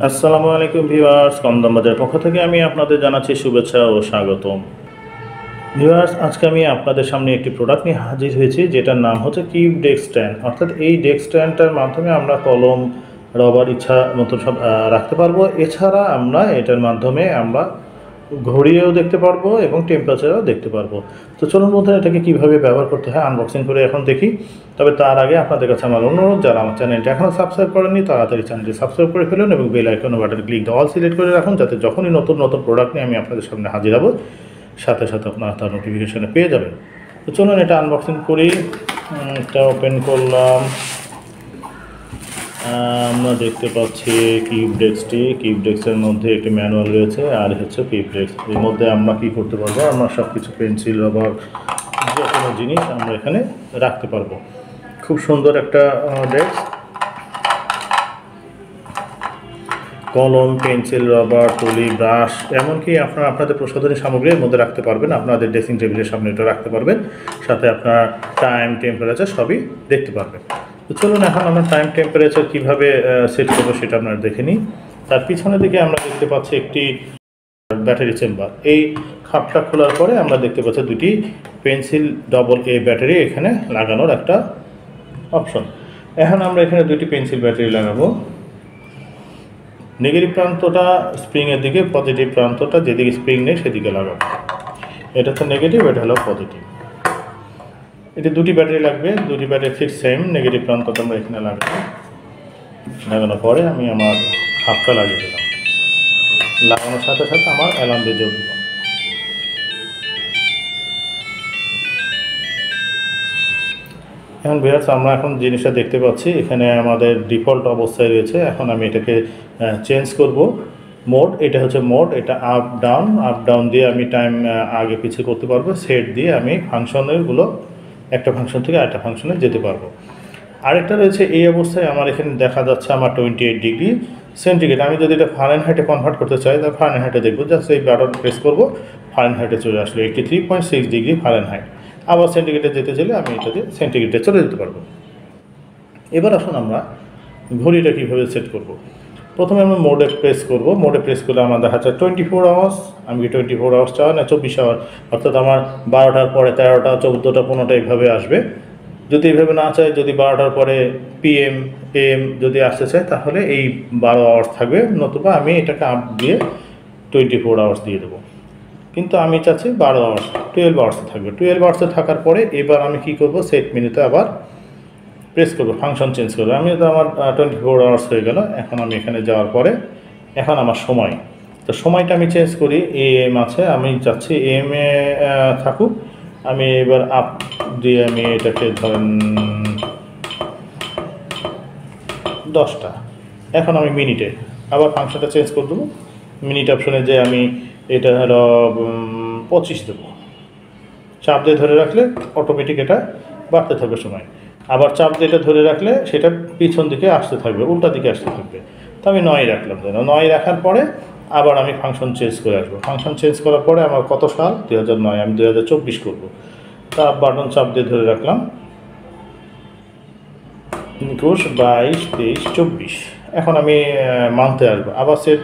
আসসালামু আলাইকুম ভিউয়ার্স, কমদাম বাজারের পক্ষ থেকে আমি আপনাদের জানাচ্ছি শুভেচ্ছা ও স্বাগতম। ভিউয়ার্স, আজকে আমি আপনাদের সামনে একটি প্রোডাক্ট নিয়ে হাজির হয়েছি, যেটার নাম হচ্ছে কিউব ডেস্ক স্ট্যান্ড। অর্থাৎ এই ডেস্ক স্ট্যান্ডটার মাধ্যমে আমরা কলম, রবার ইচ্ছা মতো সব রাখতে পারবো। এছাড়া আমরা এটার মাধ্যমে আমরা ঘড়িও দেখতে পারবো এবং টেম্পারেচারও দেখতে পারবো। তো চলুন বন্ধুরা, এটাকে কীভাবে ব্যবহার করতে হয় আনবক্সিং করে এখন দেখি। তবে তার আগে আপনাদের কাছে আমার অনুরোধ, যারা আমার চ্যানেলটি এখনও সাবস্ক্রাইব করেননি তাড়াতাড়ি চ্যানেলটি সাবস্ক্রাইব করে ফেলুন এবং বেল আইকন বাটন ক্লিক দিয়ে অল সিলেক্ট করে রাখুন, যাতে যখনই নতুন নতুন প্রোডাক্ট নিয়ে আমি আপনাদের সামনে হাজির হব সাথে সাথে আপনারা তার নোটিফিকেশানে পেয়ে যাবেন। তো চলুন এটা আনবক্সিং করি। এটা ওপেন করলাম। আমরা দেখতে পাচ্ছি কিউব ডেস্কের মধ্যে একটি ম্যানুয়াল রয়েছে, আর হচ্ছে কিউব ডেস্ক। এর মধ্যে আমরা কী করতে পারবো, আমরা সব কিছু পেন্সিল, রবার, যে কোনো জিনিস আমরা এখানে রাখতে পারবো। খুব সুন্দর একটা ডেস্ক। কলম, পেন্সিল, রবার, তুলি, ব্রাশ, এমনকি আপনারা আপনাদের প্রসাধনী সামগ্রীর মধ্যে রাখতে পারবেন। আপনাদের ড্রেসিং টেবিলের সামনে এটা রাখতে পারবেন, সাথে আপনার টাইম, টেম্পারেচার সবই দেখতে পারবেন। তো চলুন এখন আমরা টাইম, টেম্পারেচার কীভাবে সেট করবো সেটা আপনারা দেখে নিই। তার পিছনের দিকে আমরা দেখতে পাচ্ছি একটি ব্যাটারি চেম্বার। এই খাপটা খোলার পরে আমরা দেখতে পাচ্ছি দুটি পেন্সিল AA ব্যাটারি এখানে লাগানোর একটা অপশন। এখন আমরা এখানে দুটি পেন্সিল ব্যাটারি লাগাবো। নেগেটিভ প্রান্তটা স্প্রিংয়ের দিকে, পজিটিভ প্রান্তটা যেদিকে স্প্রিং নেই সেদিকে লাগাবো। এটা তো নেগেটিভ, এটা হলো পজিটিভ। এটি দুটি ব্যাটারি লাগবে, দুটি ব্যাটারি ঠিক সেম। নেগেটিভ প্রান্তটা আমরা এখানে লাগানোর পরে আমি আমার হাফটা লাগিয়ে দিলাম। লাগানোর সাথে সাথে আমার অ্যালার্ম বেজে উঠল। এখন ভিউয়ার্স, আমরা এখন জিনিসটা দেখতে পাচ্ছি এখানে আমাদের ডিফল্ট অবস্থায় রয়েছে। এখন আমি এটাকে চেঞ্জ করব। মোড, এটা হচ্ছে মোড। এটা আপ ডাউন দিয়ে আমি টাইম আগে পিছিয়ে করতে পারবো। সেট দিয়ে আমি ফাংশনগুলো একটা ফাংশন থেকে আরেকটা ফাংশনে যেতে পারবো। আরেকটা রয়েছে এই অবস্থায় আমার এখানে দেখা যাচ্ছে আমার 28 ডিগ্রি সেন্টিগ্রেড। আমি যদি এটা ফারেনহাইটে কনভার্ট করতে চাই তাহলে ফারেনহাইটে দেখবো। জাস্ট এই বাটন প্রেস করবো, ফারেনহাইটে চলে আসলো 83.6 ডিগ্রি ফারেনহাইট। আবার সেন্টিগ্রেডে যেতে চাইলে আমি এটাতে সেন্টিগ্রেডে চলে যেতে পারবো। এবার আসুন আমরা ঘড়িটা কীভাবে সেট করব। প্রথমে আমরা মোডে প্রেস করব। মোডে প্রেস করলে আমার দেখা যাচ্ছে 24 আওয়ার্স। আমি 24 আওয়ার্স চাই না, 24 আওয়ার, অর্থাৎ আমার 12টার পরে 13টা, 14টা, 15টা এইভাবে আসবে। যদি এইভাবে না চাই, যদি 12টার পরে PM AM যদি আসতে চাই তাহলে এই 12 আওয়ার্স থাকবে, নতুবা আমি এটাকে আপ দিয়ে 24 আওয়ার্স দিয়ে দেবো। কিন্তু আমি চাচ্ছি 12 আওয়ার্স, 12 আওয়ার্সে থাকবে। 12 আওয়ার্সে থাকার পরে এবার আমি কী করব, সেট মেনুতে আবার প্রেস করবো, ফাংশন চেঞ্জ করবো। আমি তো আমার 24 আওয়ার্স হয়ে গেল। এখন আমি এখানে যাওয়ার পরে এখন আমার সময়, তো সময়টা আমি চেঞ্জ করি। AM আছে, আমি চাচ্ছি AM এ থাকুক। আমি এবার আপ দিয়ে আমি এটাকে ধরেন 10টা। এখন আমি মিনিটে আবার ফাংশনটা চেঞ্জ করে দেবো। মিনিট অপশনে যে আমি এটা হলো 25 দেবো। চাপ দিয়ে ধরে রাখলে অটোমেটিক এটা বাড়তে থাকবে সময়। আবার চাপ দিয়ে এটা ধরে রাখলে সেটা পিছন দিকে আসতে থাকবে, উল্টা দিকে আসতে থাকবে। তো আমি 9 রাখলাম। 9 রাখার পরে আবার আমি ফাংশন চেঞ্জ করে আসবো। ফাংশন চেঞ্জ করার পরে আমার কত সাল, 2009, আমি 2024 করবো। তা বাটন চাপ দিয়ে ধরে রাখলাম 21, 22, 23, 24। এখন আমি মান্থে আসবো। আবার সেট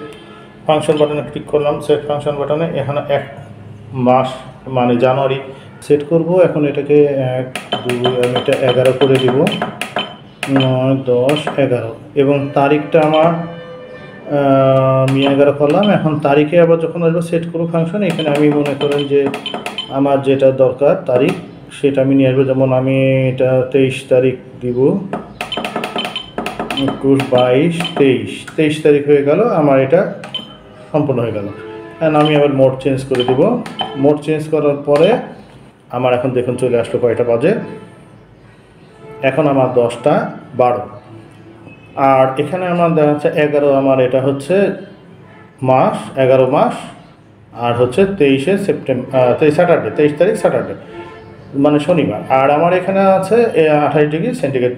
ফাংশন বাটনে ক্লিক করলাম। সেট ফাংশন বাটনে এখানে 1 মাস মানে জানুয়ারি সেট করব। এখন এটাকে 1, 2, আমি এটা 11 করে দিব। 9, 10, 11 এবং তারিখটা আমার আমি 11 করলাম। এখন তারিখে আবার যখন আসবো সেট করবো ফাংশন, এখানে আমি মনে করেন যে আমার যেটা দরকার তারিখ সেটা আমি নিয়ে আসবো। যেমন আমি এটা 23 তারিখ দিব। 21, 22, 23 তারিখ হয়ে গেল, আমার এটা সম্পূর্ণ হয়ে গেল। এখন আমি আবার মোড চেঞ্জ করে দিব। মোড চেঞ্জ করার পরে আমার এখন দেখুন চলে আসলো কয়টা বাজে। এখন আমার 10টা 12। আর এখানে আমার দেখা যাচ্ছে 11, আমার এটা হচ্ছে মাস, 11 মাস। আর হচ্ছে 23 সেপ্টেম্বর, 23 তারিখ স্যাটারডে মানে শনিবার। আর আমার এখানে আছে 28 ডিগ্রি সেন্টিগ্রেড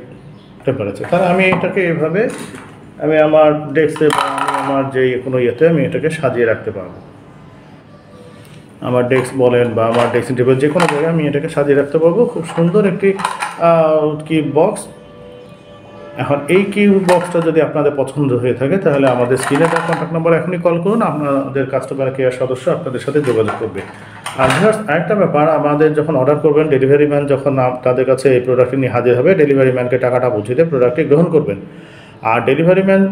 টেম্পারেচার। তাহলে আমি এটাকে এভাবে আমি আমার ডেস্কে বা আমি আমার যে কোনো ইয়েতে আমি এটাকে সাজিয়ে রাখতে পারবো। আমার ডেস্ক বলেন বা আমার ডেস্কিং টেবিল, যে কোনো জায়গায় আমি এটাকে সাজিয়ে রাখতে পারবো। খুব সুন্দর একটি কি বক্স। এখন এই কিউ বক্সটা যদি আপনাদের পছন্দ হয়ে থাকে তাহলে আমাদের স্ক্রিনে তার কন্ট্যাক্ট নাম্বার এখনই কল করুন, আপনাদের কাস্টমার কেয়ার সদস্য আপনাদের সাথে যোগাযোগ করবে। আর ভিউয়ার্স আরেকটা ব্যাপার, আমাদের যখন অর্ডার করবেন ডেলিভারি ম্যান যখন তাদের কাছে এই প্রোডাক্টটি নিয়ে হাজির হবে, ডেলিভারি ম্যানকে টাকাটা বুঝিয়ে দিয়ে প্রোডাক্টটি গ্রহণ করবেন। আর ডেলিভারি ম্যান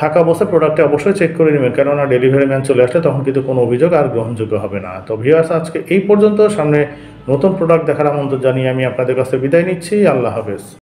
থাকা অবস্থায় প্রোডাক্টটি অবশ্যই চেক করে নেবেন, কেননা ডেলিভারি ম্যান চলে আসলে তখন কিন্তু কোনো অভিযোগ আর গ্রহণযোগ্য হবে না। তো ভিউয়ার্স আজকে এই পর্যন্ত, সামনে নতুন প্রোডাক্ট দেখার আমন্ত্রণ জানিয়ে আমি আপনাদের কাছে বিদায় নিচ্ছি। আল্লাহ হাফেজ।